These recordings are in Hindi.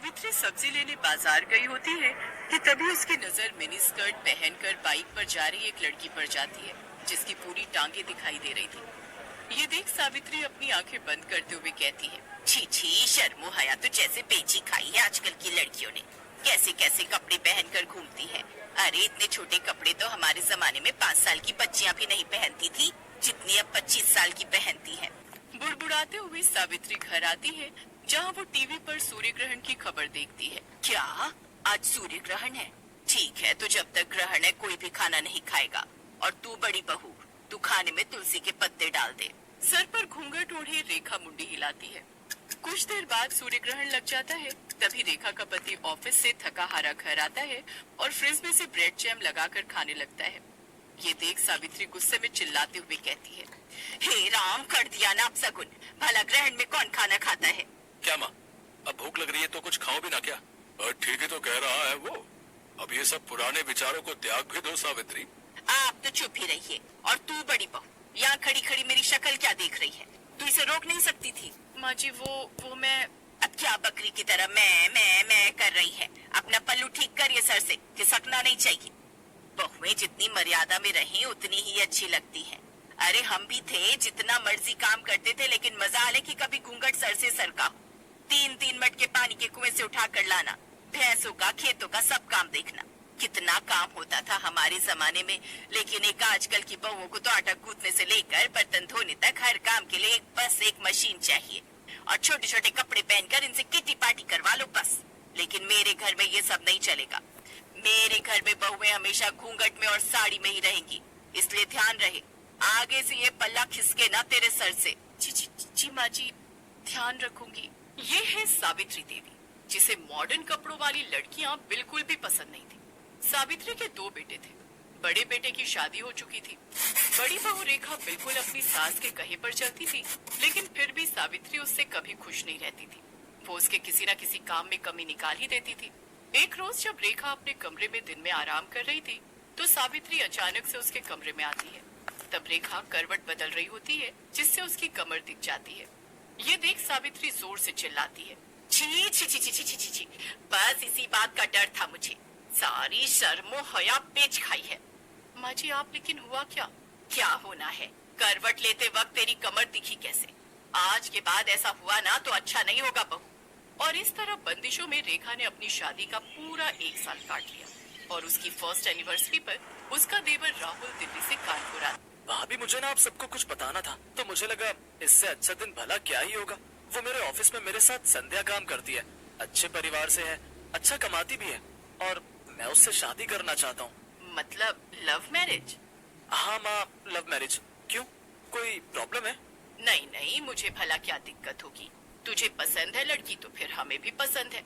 सावित्री सब्जी लेने बाजार गई होती है कि तभी उसकी नजर मिनी स्कर्ट पहनकर बाइक पर जा रही एक लड़की पर जाती है जिसकी पूरी टांगे दिखाई दे रही थी। ये देख सावित्री अपनी आंखें बंद करते हुए कहती है, छी छी, शर्मो हया तो जैसे बेची खाई है आजकल की लड़कियों ने। कैसे कैसे कपड़े पहनकर घूमती है। अरे इतने छोटे कपड़े तो हमारे जमाने में 5 साल की बच्चियां भी नहीं पहनती थी, जितनी अब 25 साल की पहनती है। बुड़बुड़ाते हुए सावित्री घर आती है जहाँ वो टीवी पर सूर्य ग्रहण की खबर देखती है। क्या आज सूर्य ग्रहण है? ठीक है, तो जब तक ग्रहण है कोई भी खाना नहीं खाएगा। और तू बड़ी बहू, तू खाने में तुलसी के पत्ते डाल दे। सर पर घूंघट ओढ़े रेखा मुंडी हिलाती है। कुछ देर बाद सूर्य ग्रहण लग जाता है। तभी रेखा का पति ऑफिस से थका हारा घर आता है और फ्रिज में से ब्रेड जैम लगाकर खाने लगता है। ये देख सावित्री गुस्से में चिल्लाते हुए कहती है, हे राम, कर दिया ना अपशगुन। भला ग्रहण में कौन खाना खाता है? क्या माँ, अब भूख लग रही है तो कुछ खाओ भी ना क्या? ठीक ही तो कह रहा है वो। अब ये सब पुराने विचारों को त्याग भी दो सावित्री। आप तो चुप ही रहिए। और तू बड़ी बहू, यहाँ खड़ी खड़ी मेरी शक्ल क्या देख रही है? तू इसे रोक नहीं सकती थी? माँ जी वो मैं। अब क्या बकरी की तरह मैं कर रही है? अपना पल्लू ठीक करिए सर से, खिसकना नहीं चाहिए। बहुएं जितनी मर्यादा में रहें उतनी ही अच्छी लगती हैं। अरे हम भी थे, जितना मर्जी काम करते थे, लेकिन मजा आले कि कभी घूंघट सर से सरका। 3-3 मटके पानी के कुएं से उठा कर लाना, भैंसों का खेतों का सब काम देखना। कितना काम होता था हमारे जमाने में। लेकिन एक आजकल की बहुओं को तो आटा गूंथने से लेकर बर्तन धोने तक हर काम के लिए बस एक मशीन चाहिए। और छोटे छोटे कपड़े पहनकर इनसे किटी पार्टी करवा लो बस। लेकिन मेरे घर में ये सब नहीं चलेगा। मेरे घर में बहुएं हमेशा घूंघट में और साड़ी में ही रहेंगी। इसलिए ध्यान रहे, आगे से ये पल्ला खिसके ना तेरे सर से। जी माँ जी, ध्यान रखूंगी। ये है सावित्री देवी, जिसे मॉडर्न कपड़ों वाली लड़कियां बिल्कुल भी पसंद नहीं थी। सावित्री के 2 बेटे थे। बड़े बेटे की शादी हो चुकी थी। बड़ी बहू रेखा बिल्कुल अपनी सास के कहे पर चलती थी, लेकिन फिर भी सावित्री उससे कभी खुश नहीं रहती थी। वो उसके किसी न किसी काम में कमी निकाल ही देती थी। एक रोज जब रेखा अपने कमरे में दिन में आराम कर रही थी, तो सावित्री अचानक से उसके कमरे में आती है। तब रेखा करवट बदल रही होती है, जिससे उसकी कमर दिख जाती है। ये देख सावित्री जोर से चिल्लाती है, छी छी छी छी छी छी छी, बस इसी बात का डर था मुझे। सारी शर्मो हया बेच खाई है। माँ जी आप, लेकिन हुआ क्या? क्या होना है? करवट लेते वक्त तेरी कमर दिखी कैसे? आज के बाद ऐसा हुआ ना तो अच्छा नहीं होगा बहू। और इस तरह बंदिशों में रेखा ने अपनी शादी का पूरा 1 साल काट लिया। और उसकी फर्स्ट एनिवर्सरी पर उसका देवर राहुल दिल्ली से कानपुर आया। भाभी, मुझे ना आप सबको कुछ बताना था, तो मुझे लगा इससे अच्छा दिन भला क्या ही होगा। वो मेरे ऑफिस में मेरे साथ संध्या काम करती है, अच्छे परिवार से है, अच्छा कमाती भी है, और मैं उससे शादी करना चाहता हूँ। मतलब लव मैरिज? हाँ माँ, लव मैरिज। क्यों, कोई प्रॉब्लम है? नहीं नहीं, मुझे भला क्या दिक्कत होगी। तुझे पसंद है लड़की तो फिर हमें भी पसंद है।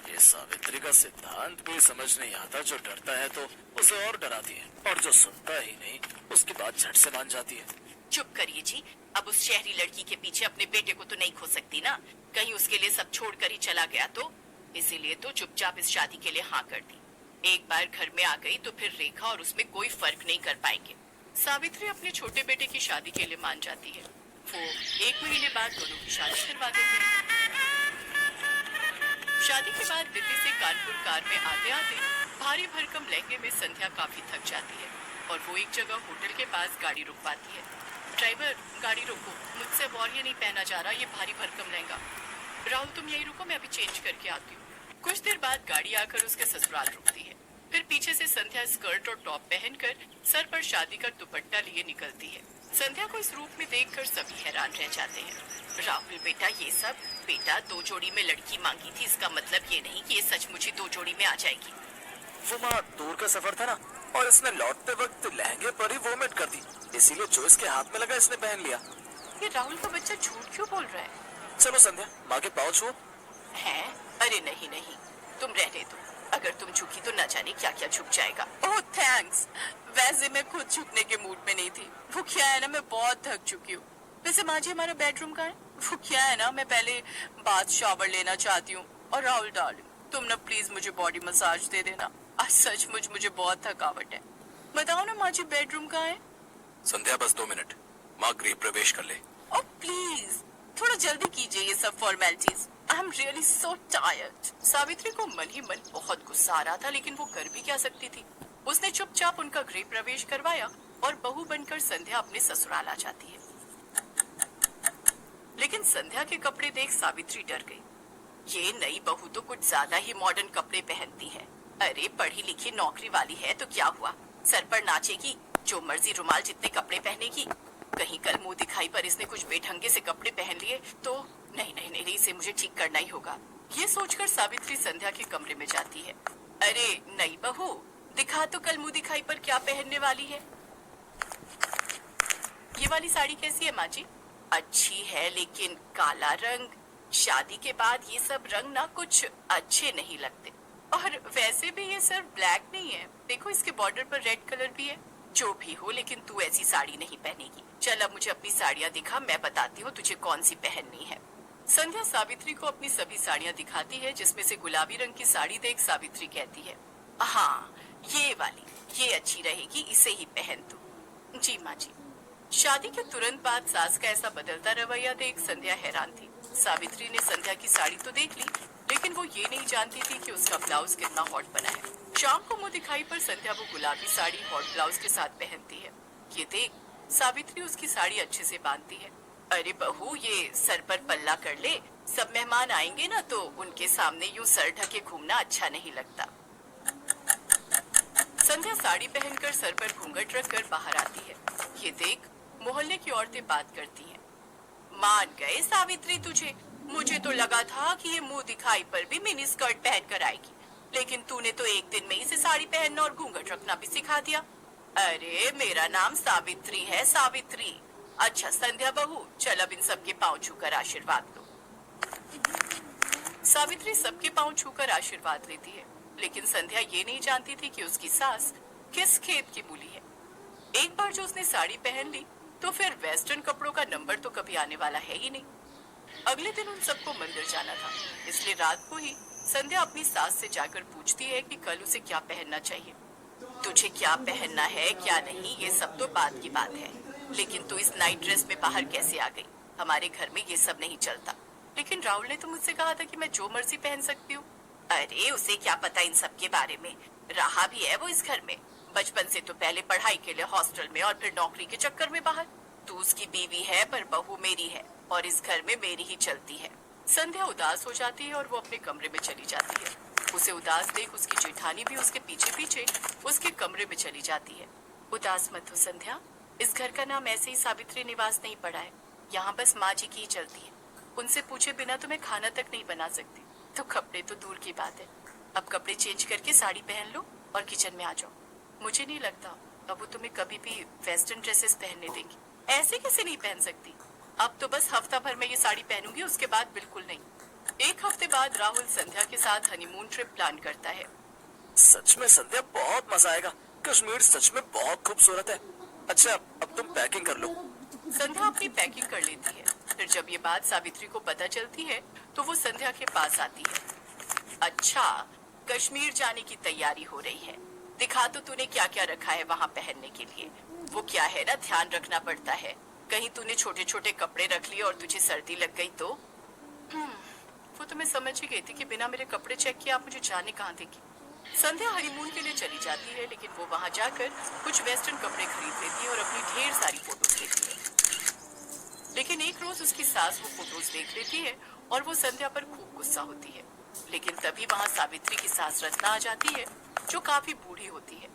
ये सावित्री का सिद्धांत भी समझ नहीं आता। जो डरता है तो उसे और डराती है, और जो सुनता ही नहीं उसकी बात झट से मान जाती है। चुप करिए जी। अब उस शहरी लड़की के पीछे अपने बेटे को तो नहीं खो सकती ना। कहीं उसके लिए सब छोड़ कर ही चला गया तो। इसीलिए तो चुपचाप इस शादी के लिए हाँ कर दी। एक बार घर में आ गई तो फिर रेखा और उसमें कोई फर्क नहीं कर पाएंगे। सावित्री अपने छोटे बेटे की शादी के लिए मान जाती है। वो 1 महीने बाद दोनों की शादी करवा देते हैं। शादी के बाद दिल्ली से कानपुर कार में आते आते भारी भरकम लहंगे में संध्या काफी थक जाती है और वो एक जगह होटल के पास गाड़ी रुकवाती है। ड्राइवर, गाड़ी रोको, मुझसे अब और ये नहीं पहना जा रहा, ये भारी भरकम लहंगा। राहुल तुम यही रुको, मैं अभी चेंज करके आती हूँ। कुछ देर बाद गाड़ी आकर उसके ससुराल रुकती है। फिर पीछे से संध्या स्कर्ट और टॉप पहनकर सर पर शादी का दुपट्टा लिए निकलती है। संध्या को इस रूप में देखकर सभी हैरान रह जाते हैं। राहुल बेटा, ये सब? बेटा 2 जोड़ी में लड़की मांगी थी, इसका मतलब ये नहीं कि ये सचमुच ही 2 जोड़ी में आ जाएगी। वो माँ, दूर का सफर था ना, और इसने लौटते वक्त लहंगे पर ही वोमिट कर दी, इसीलिए जो इसके हाथ में लगा इसने पहन लिया। ये राहुल का बच्चा झूठ क्यों बोल रहा है? चलो संध्या, माँ के पाँव छुओ। है? अरे नहीं नहीं, तुम रहने दो। अगर तुम झुकी तो न जाने क्या क्या झुक जाएगा। ओह थैंक्स। वैसे मैं खुद झुकने के मूड में नहीं थी। वो क्या है ना, मैं बहुत थक चुकी हूँ। वैसे माँ जी, हमारा बेडरूम कहाँ है? वो क्या है ना, मैं पहले बाथ शावर लेना चाहती हूँ। और राहुल डार्लिंग, तुम ना प्लीज मुझे बॉडी मसाज दे देना। आज सचमुच मुझे बहुत थकावट है। बताओ ना माँ जी, बेडरूम कहाँ है? संध्या, बस 2 मिनट, माँ गृह प्रवेश कर ले। ओ प्लीज, थोड़ा जल्दी कीजिए ये सब formalities. I am really so tired. Savitri को मन ही मन बहुत गुस्सा आ रहा था, लेकिन वो कर भी क्या सकती थी। उसने चुपचाप उनका गृह प्रवेश करवाया और बहू बनकर संध्या अपने ससुराल आ जाती है। लेकिन संध्या के कपड़े देख सावित्री डर गई। ये नई बहू तो कुछ ज्यादा ही मॉडर्न कपड़े पहनती है। अरे पढ़ी लिखी नौकरी वाली है तो क्या हुआ, सर पर नाचेगी, जो मर्जी रुमाल जितने कपड़े पहनेगी। कहीं कल मुंह दिखाई पर इसने कुछ बेढंगे से कपड़े पहन लिए तो नहीं नहीं नहीं, इसे मुझे ठीक करना ही होगा। ये सोचकर सावित्री संध्या के कमरे में जाती है। अरे नई बहू, दिखा तो कल मुंह दिखाई पर क्या पहनने वाली है। ये वाली साड़ी कैसी है माँ जी? अच्छी है, लेकिन काला रंग, शादी के बाद ये सब रंग ना कुछ अच्छे नहीं लगते। और वैसे भी ये सिर्फ ब्लैक नहीं है, देखो इसके बॉर्डर पर रेड कलर भी है। जो भी हो, लेकिन तू ऐसी साड़ी नहीं पहनेगी। चल अब मुझे अपनी साड़ियाँ दिखा, मैं बताती हूँ तुझे कौन सी पहननी है। संध्या सावित्री को अपनी सभी साड़ियाँ दिखाती है, जिसमें से गुलाबी रंग की साड़ी देख सावित्री कहती है, हाँ ये वाली, ये अच्छी रहेगी, इसे ही पहन तू। जी माँ जी। शादी के तुरंत बाद सास का ऐसा बदलता रवैया देख संध्या हैरान थी। सावित्री ने संध्या की साड़ी तो देख ली, लेकिन वो ये नहीं जानती थी कि उसका ब्लाउज कितना हॉट बना है। शाम को मुंह दिखाई पर संध्या वो गुलाबी साड़ी हॉट ब्लाउज के साथ पहनती है। ये देख सावित्री उसकी साड़ी अच्छे से बांधती है। अरे बहू, ये सर पर पल्ला कर ले, सब मेहमान आएंगे ना तो उनके सामने यूं सर ढके घूमना अच्छा नहीं लगता। संध्या साड़ी पहनकर सर पर घूंघट रखकर बाहर आती है। ये देख मोहल्ले की औरतें बात करती हैं। मान गए सावित्री तुझे, मुझे तो लगा था कि ये मुंह दिखाई पर भी मिनी स्कर्ट पहन कर आएगी, लेकिन तूने तो एक दिन में इसे साड़ी पहनना और घूंघट रखना भी सिखा दिया। अरे मेरा नाम सावित्री है, सावित्री। अच्छा संध्या बहू, चल अब इन सबके पांव छूकर आशीर्वाद लो। सावित्री सबके पांव छूकर आशीर्वाद लेती है, लेकिन संध्या ये नहीं जानती थी कि उसकी सास किस खेत की मूली है। एक बार जो उसने साड़ी पहन ली तो फिर वेस्टर्न कपड़ों का नंबर तो कभी आने वाला है ही नहीं। अगले दिन उन सबको मंदिर जाना था, इसलिए रात को ही संध्या अपनी सास से जाकर पूछती है कि कल उसे क्या पहनना चाहिए। तुझे क्या पहनना है क्या नहीं ये सब तो बाद की बात है, लेकिन तू इस नाइट ड्रेस में बाहर कैसे आ गई? हमारे घर में ये सब नहीं चलता। लेकिन राहुल ने तो मुझसे कहा था कि मैं जो मर्जी पहन सकती हूँ। अरे उसे क्या पता इन सब के बारे में, रहा भी है वो इस घर में, बचपन से तो पहले पढ़ाई के लिए हॉस्टल में और फिर नौकरी के चक्कर में बाहर। तू उसकी बीवी है पर बहू मेरी है और इस घर में मेरी ही चलती है। संध्या उदास हो जाती है और वो अपने कमरे में चली जाती है। उसे उदास देख उसकी जेठानी भी उसके पीछे पीछे उसके कमरे में चली जाती है। उदास मत हो संध्या, इस घर का नाम ऐसे ही सावित्री निवास नहीं पड़ा है, यहाँ बस माँ जी की ही चलती है। उनसे पूछे बिना तो मैं खाना तक नहीं बना सकती, तो कपड़े तो दूर की बात है। अब कपड़े चेंज करके साड़ी पहन लो और किचन में आ जाओ। मुझे नहीं लगता अब वो तुम्हें कभी भी वेस्टर्न ड्रेसेस पहनने देंगी। ऐसे कैसे नहीं पहन सकती? अब तो बस हफ्ता भर में ये साड़ी पहनूंगी, उसके बाद बिल्कुल नहीं। एक हफ्ते बाद राहुल संध्या के साथ हनीमून ट्रिप प्लान करता है। सच में संध्या बहुत मजा आएगा, कश्मीर सच में बहुत खूबसूरत है। अच्छा अब तुम पैकिंग कर लो। संध्या अपनी पैकिंग कर लेती है। फिर जब ये बात सावित्री को पता चलती है तो वो संध्या के पास आती है। अच्छा कश्मीर जाने की तैयारी हो रही है, दिखा तो तूने क्या क्या रखा है वहाँ पहनने के लिए। वो क्या है ना, ध्यान रखना पड़ता है, कहीं तूने छोटे छोटे कपड़े रख लिए और तुझे सर्दी लग गई तो। वो तो मैं समझ ही गई थी कि बिना मेरे कपड़े चेक किए आप मुझे जाने कहाँ देगी। संध्या हनीमून के लिए चली जाती है, लेकिन वो वहाँ जाकर कुछ वेस्टर्न कपड़े खरीद लेती है और अपनी ढेर सारी फोटोज लेती है। लेकिन एक रोज उसकी सास वो फोटोज देख लेती है और वो संध्या पर खूब गुस्सा होती है। लेकिन तभी वहाँ सावित्री की सास रत्ना आ जाती है, जो काफी बूढ़ी होती है,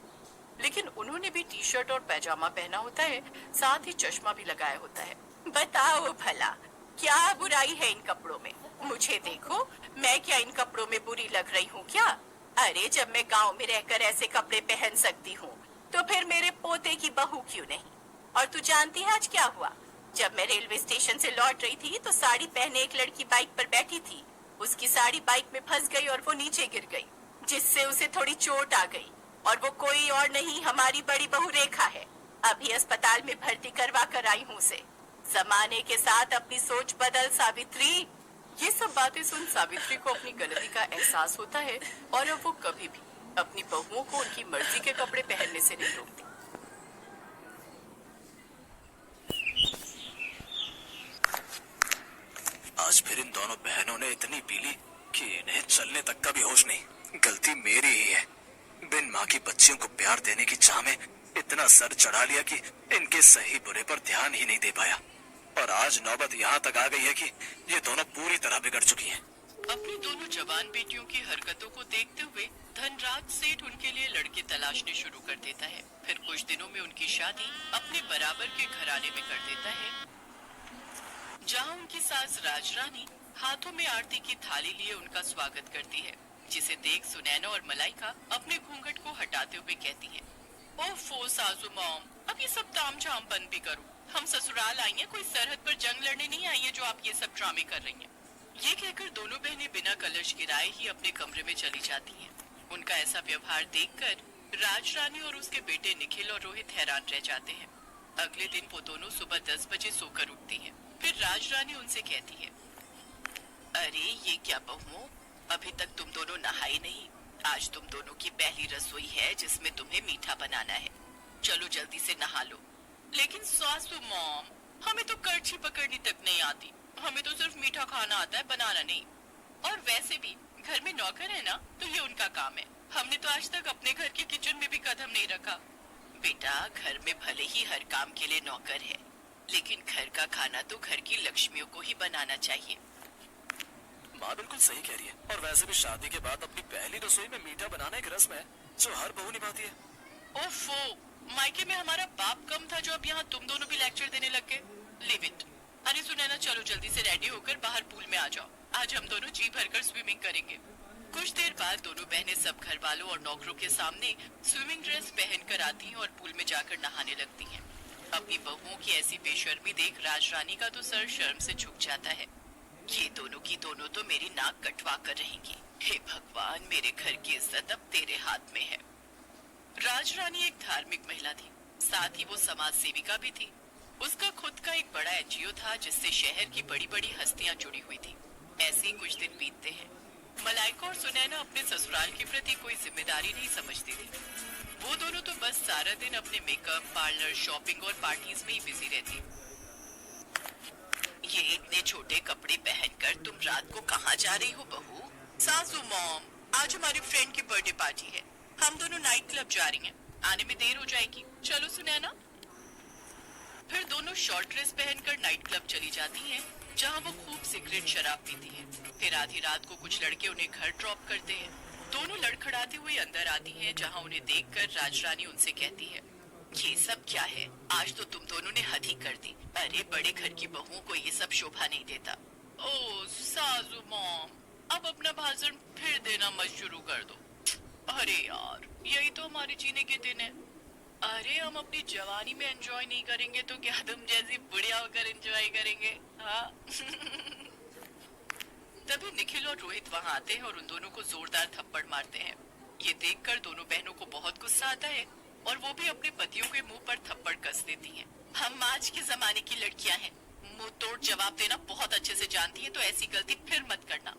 लेकिन उन्होंने भी टी शर्ट और पैजामा पहना होता है, साथ ही चश्मा भी लगाया होता है। बताओ भला क्या बुराई है इन कपड़ों में? मुझे देखो, मैं क्या इन कपड़ों में बुरी लग रही हूँ क्या? अरे जब मैं गांव में रहकर ऐसे कपड़े पहन सकती हूँ तो फिर मेरे पोते की बहू क्यों नहीं? और तू जानती है आज क्या हुआ? जब मैं रेलवे स्टेशन से लौट रही थी तो साड़ी पहने एक लड़की बाइक पर बैठी थी। उसकी साड़ी बाइक में फंस गई और वो नीचे गिर गई, जिससे उसे थोड़ी चोट आ गई। और वो कोई और नहीं, हमारी बड़ी बहू रेखा है। अभी अस्पताल में भर्ती करवा कर आई हूँ उसे। जमाने के साथ अपनी सोच बदल सावित्री। ये सब बातें सुन सावित्री को अपनी गलती का एहसास होता है और अब वो कभी भी अपनी बहुओं को उनकी मर्जी के कपड़े पहनने से नहीं रोकती। आज फिर इन दोनों बहनों ने इतनी पी ली कि इन्हें चलने तक का भी होश नहीं। गलती मेरी ही है। बिन माँ की बच्चियों को प्यार देने की चाह में इतना सर चढ़ा लिया कि इनके सही बुरे पर ध्यान ही नहीं दे पाया। और आज नौबत यहाँ तक आ गई है कि ये दोनों पूरी तरह बिगड़ चुकी हैं। अपनी दोनों जवान बेटियों की हरकतों को देखते हुए धनराज सेठ उनके लिए लड़के तलाशने शुरू कर देता है। फिर कुछ दिनों में उनकी शादी अपने बराबर के घराने में कर देता है, जहां उनकी सास राजरानी हाथों में आरती की थाली लिए उनका स्वागत करती है, जिसे देख सुनैना और मलाइका अपने घूंघट को हटाते हुए कहती है, ओफो सासू मॉम, अब ये सब तामझाम बंद भी करो। हम ससुराल आई हैं, कोई सरहद पर जंग लड़ने नहीं आई है जो आप ये सब ड्रामे कर रही हैं। ये कहकर दोनों बहनें बिना कलश गिराए ही अपने कमरे में चली जाती हैं। उनका ऐसा व्यवहार देखकर राजरानी और उसके बेटे निखिल और रोहित हैरान रह जाते हैं। अगले दिन वो दोनों सुबह 10 बजे सोकर उठती हैं। फिर राजरानी उनसे कहती है, अरे ये क्या बहुओं, अभी तक तुम दोनों नहाई नहीं। आज तुम दोनों की पहली रसोई है जिसमें तुम्हें मीठा बनाना है। चलो जल्दी से नहा लो। लेकिन सासू मॉम, हमें तो करछी पकड़नी तक नहीं आती। हमें तो सिर्फ मीठा खाना आता है, बनाना नहीं। और वैसे भी घर में नौकर है ना, तो ये उनका काम है। हमने तो आज तक अपने घर के किचन में भी कदम नहीं रखा। बेटा, घर में भले ही हर काम के लिए नौकर है, लेकिन घर का खाना तो घर की लक्ष्मियों को ही बनाना चाहिए। माँ बिल्कुल सही कह रही है। और वैसे भी शादी के बाद अपनी पहली रसोई में मीठा बनाना एक रस्म है जो हर बहू निभाती है। ओफो, मायके में हमारा बाप कम था जो अब यहाँ तुम दोनों भी लेक्चर देने लग गए। Live it. अरे सुनैना, चलो जल्दी से रेडी होकर बाहर पूल में आ जाओ। आज हम दोनों जी भरकर स्विमिंग करेंगे। कुछ देर बाद दोनों बहनें सब घर वालों और नौकरों के सामने स्विमिंग ड्रेस पहनकर आती हैं और पूल में जाकर नहाने लगती हैं। अपनी बहुओं की ऐसी बेशर्मी देख राजरानी का तो सर शर्म से झुक जाता है। ये दोनों की दोनों तो मेरी नाक कटवा कर रहेंगी। हे भगवान, मेरे घर की इज्जत अब तेरे हाथ में है। राजरानी एक धार्मिक महिला थी, साथ ही वो समाज सेविका भी थी। उसका खुद का एक बड़ा एनजीओ था जिससे शहर की बड़ी बड़ी हस्तियां जुड़ी हुई थी। ऐसे ही कुछ दिन बीतते हैं। मलाइका और सुनैना अपने ससुराल के प्रति कोई जिम्मेदारी नहीं समझती थी। वो दोनों तो बस सारा दिन अपने मेकअप, पार्लर, शॉपिंग और पार्टीज में ही बिजी रहती। ये इतने छोटे कपड़े पहनकर तुम रात को कहाँ जा रही हो बहू? सासू मॉम, आज हमारी फ्रेंड की बर्थडे पार्टी है। हम दोनों नाइट क्लब जा रही हैं। आने में देर हो जाएगी। चलो सुनैना। फिर दोनों शॉर्ट ड्रेस पहनकर नाइट क्लब चली जाती हैं, जहां वो खूब सिगरेट शराब पीती हैं। फिर आधी रात को कुछ लड़के उन्हें घर ड्रॉप करते हैं। दोनों लड़खड़ाते हुए अंदर आती हैं, जहां उन्हें देखकर राजरानी उनसे कहती है, ये सब क्या है? आज तो तुम दोनों ने हद ही कर दी। अरे बड़े घर की बहुओं को ये सब शोभा नहीं देता। ओ सासू मॉम, अब अपना भाषण फिर देना मत शुरू कर दो। अरे यार, यही तो हमारे जीने के दिन है। अरे हम अपनी जवानी में एंजॉय नहीं करेंगे तो क्या तुम जैसी बुढ़िया होकर एंजॉय करेंगे? हाँ। तभी निखिल और रोहित वहाँ आते हैं और उन दोनों को जोरदार थप्पड़ मारते हैं। ये देखकर दोनों बहनों को बहुत गुस्सा आता है और वो भी अपने पतियों के मुंह पर थप्पड़ कस देती हैं। हम आज के जमाने की लड़कियां हैं, मुंह तोड़ जवाब देना बहुत अच्छे से जानती है, तो ऐसी गलती फिर मत करना।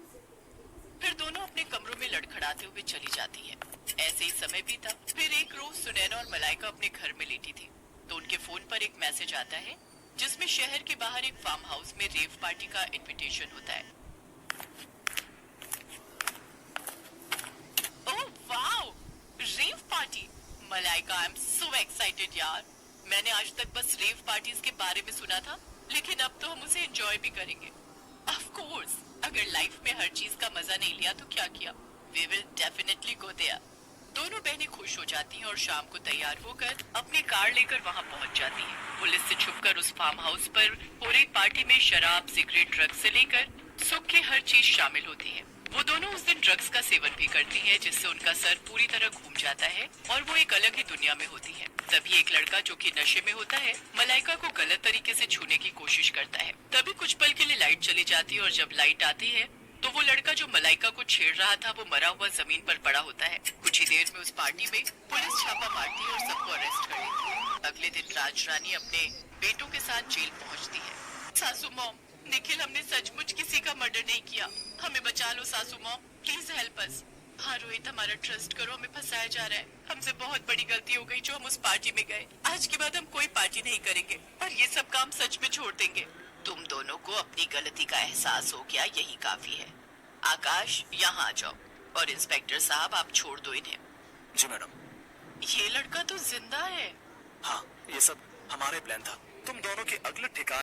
फिर दोनों अपने कमरों में लड़खड़ाते हुए चली जाती हैं। ऐसे ही समय बीता। फिर एक रोज सुनैना और मलाइका अपने घर में लेटी थी, तो उनके फोन पर एक मैसेज आता है जिसमें शहर के बाहर एक फार्म हाउस में रेव पार्टी का इनविटेशन होता है। Oh wow, rave party! Malaika, I am so excited यार। मैंने आज तक बस रेव पार्टीज के बारे में सुना था, लेकिन अब तो हम उसे एंजॉय भी करेंगे। ऑफ कोर्स, अगर लाइफ में हर चीज का मजा नहीं लिया तो क्या किया? We will definitely go there। दोनों बहनें खुश हो जाती हैं और शाम को तैयार होकर अपनी कार लेकर वहां पहुंच जाती हैं। पुलिस से छुपकर उस फार्म हाउस पर हो रही पार्टी में शराब, सिगरेट, ड्रग्स से लेकर सुख की हर चीज शामिल होती है। वो दोनों उस दिन ड्रग्स का सेवन भी करती हैं, जिससे उनका सर पूरी तरह घूम जाता है और वो एक अलग ही दुनिया में होती है। तभी एक लड़का जो कि नशे में होता है, मलाइका को गलत तरीके से छूने की कोशिश करता है। तभी कुछ पल के लिए लाइट चली जाती है और जब लाइट आती है तो वो लड़का जो मलाइका को छेड़ रहा था वो मरा हुआ जमीन पर पड़ा होता है। कुछ ही देर में उस पार्टी में पुलिस छापा मारती है और सबको अरेस्ट कर लेती है। अगले दिन राजरानी अपने बेटों के साथ जेल पहुंचती है। सासू मॉम, निखिल, हमने सचमुच किसी का मर्डर नहीं किया। हमें बचा लो सासू मॉम, प्लीज हेल्प अस। हाँ रोहित, हमारा ट्रस्ट करो, हमें फंसाया जा रहा है। हमसे बहुत बड़ी गलती हो गई जो हम उस पार्टी में गए। आज के बाद हम कोई पार्टी नहीं करेंगे और ये सब काम सच में छोड़ देंगे। तुम दोनों को अपनी गलती का एहसास हो गया, यही काफी है। आकाश, यहाँ आ जाओ। और इंस्पेक्टर साहब, आप छोड़ दो इन्हें। जी मैडम। ये लड़का तो जिंदा है। हाँ, ये सब हमारे प्लान था। तुम दोनों के अगले ठिकाने